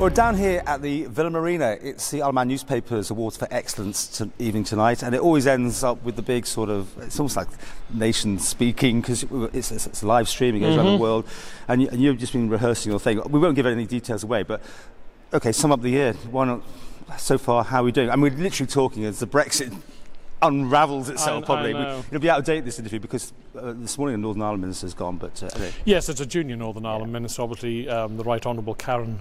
We're down here at the Villa Marina. It's the Isle of Man Newspapers Awards for Excellence evening tonight, and it always ends up with the big sort of, it's almost like nation speaking, because it's live streaming, goes around the world, and you've just been rehearsing your thing. We won't give any details away, but okay, sum up the year. Why not? So far, how are we doing? I mean, we're literally talking as the Brexit unravels itself. Probably it'll be out of date, this interview, because this morning the Northern Ireland Minister's gone, but anyway. Yes, it's a junior Northern Ireland Minister. Obviously the Right Honourable Karen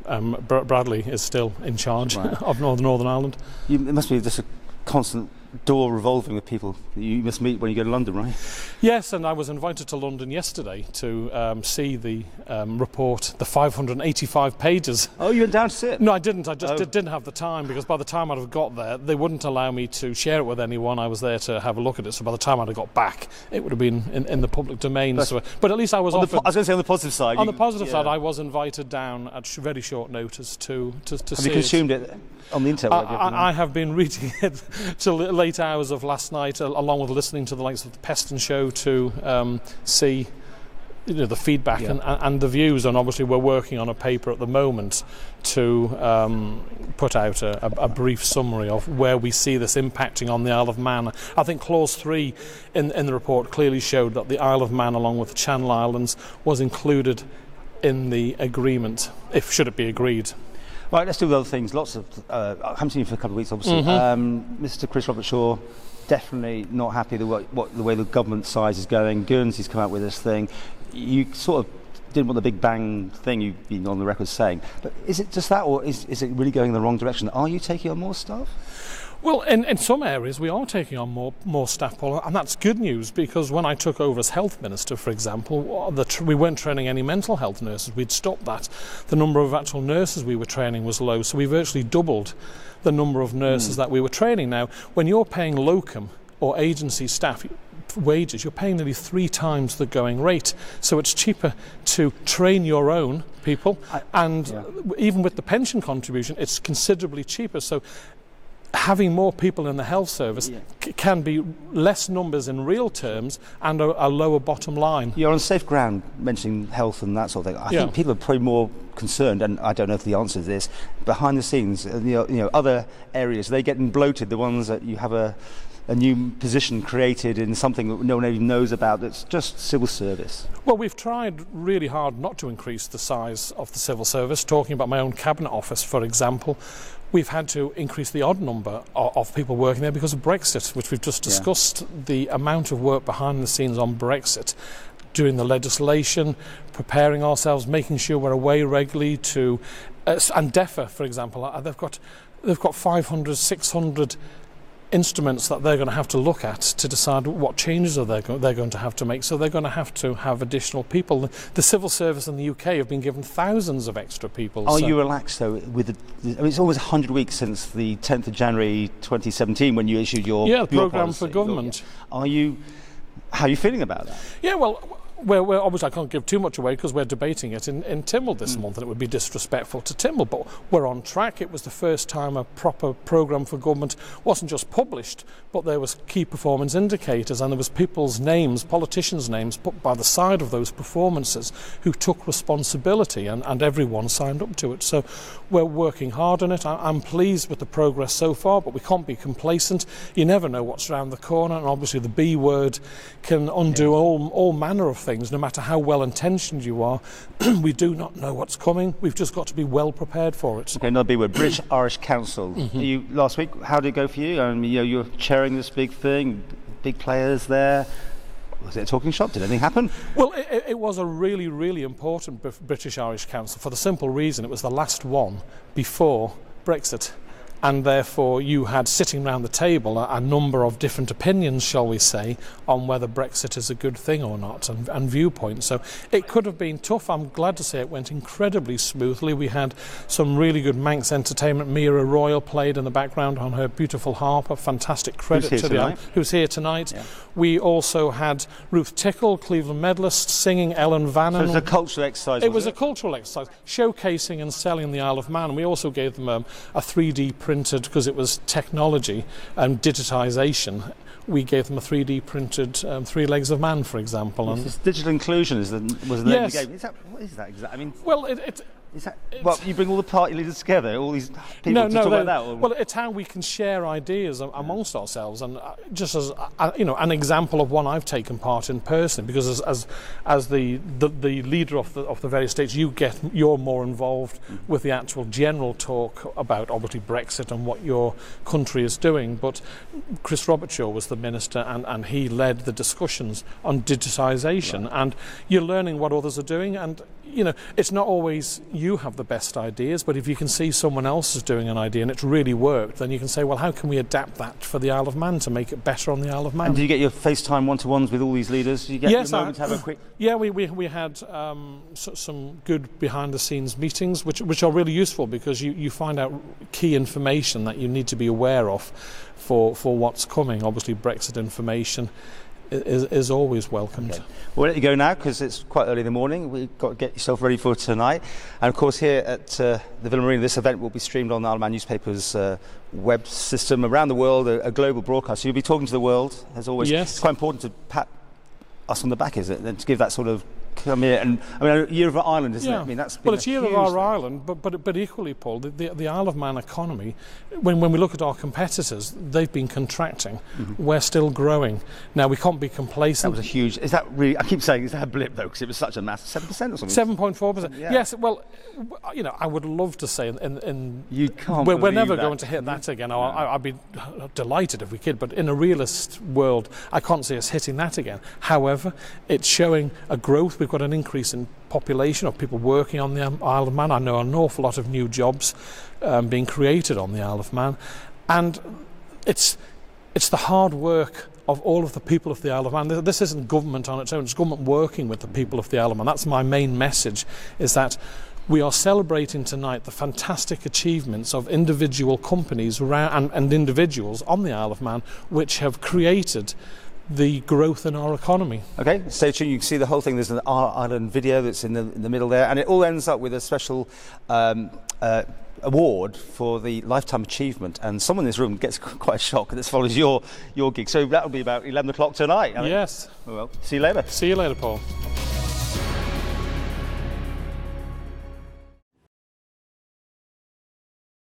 Bradley is still in charge of Northern Ireland. It must be just a constant door revolving with people that you must meet when you go to London, right? Yes, and I was invited to London yesterday to see the report, the 585 pages. Oh, you went down to see it? No, I didn't. I just didn't have the time, because by the time I'd have got there, they wouldn't allow me to share it with anyone. I was there to have a look at it, so by the time I'd have got back, it would have been in the public domain. But at least I was offered... I was going to say on the positive side. On the positive side, I was invited down at very short notice to see it. Have you consumed it on the internet? I have been reading it till late hours of last night, along with listening to the likes of the Peston Show to see the feedback and the views. And obviously we're working on a paper at the moment to put out a brief summary of where we see this impacting on the Isle of Man. I think clause 3 in the report clearly showed that the Isle of Man, along with the Channel Islands, was included in the agreement, should it be agreed. Right, let's do the other things. Lots of I haven't seen you for a couple of weeks, obviously. Mr. Chris Robertshaw, definitely not happy with the way the government size is going. Guernsey's come out with this thing. You sort of didn't want the big bang thing you've been on the record saying. But is it just that, or is it really going in the wrong direction? Are you taking on more staff? Well, in some areas we are taking on more staff, Paul, and that's good news, because when I took over as Health Minister, for example, we weren't training any mental health nurses. We'd stopped that. The number of actual nurses we were training was low, so we virtually doubled the number of nurses that we were training. Now, when you're paying locum or agency staff wages, you're paying nearly 3 times the going rate, so it's cheaper to train your own people, even with the pension contribution, it's considerably cheaper. So having more people in the health service can be less numbers in real terms and a lower bottom line. You're on safe ground mentioning health and that sort of thing. I think people are probably more concerned, and I don't know if the answer is this, behind the scenes, other areas, they getting bloated, the ones that you have a new position created in something that no one even knows about, that's just civil service. Well, we've tried really hard not to increase the size of the civil service. Talking about my own cabinet office, for example, we've had to increase the odd number of people working there because of Brexit, which we've just discussed. The amount of work behind the scenes on Brexit, doing the legislation, preparing ourselves, making sure we're away regularly to... and DEFRA, for example, they've got 500, 600 instruments that they're going to have to look at to decide what changes they're going to have to make. So they're going to have additional people. The civil service in the UK have been given thousands of extra people. Are you relaxed though with it's almost 100 weeks since the 10th of January 2017 when you issued your programme for government. How are you feeling about that? Yeah, well, we're obviously, I can't give too much away because we're debating it in Tynwald this month, and it would be disrespectful to Tynwald, but we're on track. It was the first time a proper programme for government wasn't just published, but there was key performance indicators, and there was people's names, politicians' names, put by the side of those performances who took responsibility, and everyone signed up to it. So we're working hard on it. I'm pleased with the progress so far, but we can't be complacent. You never know what's around the corner, and obviously the B word can undo all manner of things, no matter how well intentioned you are. We do not know what's coming. We've just got to be well prepared for it. Okay, another B word, British Irish Council. Last week, how did it go for you? You're chairing this big thing, big players there. Was it a talking shop? Did anything happen? Well, it was a really, really important British Irish Council for the simple reason it was the last one before Brexit. And therefore you had sitting around the table a number of different opinions, shall we say, on whether Brexit is a good thing or not, and viewpoints. So it could have been tough. I'm glad to say it went incredibly smoothly. We had some really good Manx entertainment. Mira Royal played in the background on her beautiful harp, a fantastic credit to the who's here tonight. Yeah. We also had Ruth Tickle, Cleveland medalist, singing Ellen Vannon. So it was a cultural exercise, It was a cultural exercise, showcasing and selling the Isle of Man. We also gave them a 3D printed, because it was technology and digitisation, we gave them a 3D printed 3 Legs of Man, for example. And digital inclusion was the name of the game. What is that exactly? I mean, well, Is that, well, you bring all the party leaders together, all these people to talk about that? Or? Well, it's how we can share ideas amongst ourselves, and just as an example of one I've taken part in personally, because as the leader of the various states, you're more involved with the actual general talk about obviously Brexit and what your country is doing. But Chris Robertshaw was the minister, and he led the discussions on digitisation, and you're learning what others are doing, and it's not always you have the best ideas, but if you can see someone else is doing an idea and it's really worked, then you can say, well, how can we adapt that for the Isle of Man to make it better on the Isle of Man? And do you get your FaceTime one-to-ones with all these leaders? Do you get your moment to have a quick... Yeah, we had some good behind-the-scenes meetings, which are really useful, because you find out key information that you need to be aware of for what's coming. Obviously, Brexit information is always welcomed. Okay. We'll let you go now because it's quite early in the morning. We've got to get yourself ready for tonight. And of course here at the Villa Marina, this event will be streamed on the Isle of Man newspaper's web system around the world, a global broadcast. So you'll be talking to the world, as always. Yes. It's quite important to pat us on the back, is it? And to give that sort of come here, and a year of our island, isn't it? I mean, that's been it's year of our island, but equally, Paul, the Isle of Man economy. When we look at our competitors, they've been contracting. We're still growing. Now we can't be complacent. That was a huge. Is that really? I keep saying, is that a blip though? Because it was such a massive 7% or something. 7.4%. Yeah. Yes. Well, I would love to say, you can't. We're never going to hit that again. No. I'd be delighted if we could, but in a realist world, I can't see us hitting that again. However, it's showing a growth. We've got an increase in population of people working on the Isle of Man. I know an awful lot of new jobs being created on the Isle of Man, and it's the hard work of all of the people of the Isle of Man. This isn't government on its own, it's government working with the people of the Isle of Man. That's my main message, is that we are celebrating tonight the fantastic achievements of individual companies and individuals on the Isle of Man which have created the growth in our economy. Okay, stay tuned. You can see the whole thing. There's an Island video that's in the middle there, and it all ends up with a special award for the lifetime achievement. And someone in this room gets quite a shock, and this follows your gig. So that'll be about 11 o'clock tonight. Yes. Well, see you later. See you later, Paul.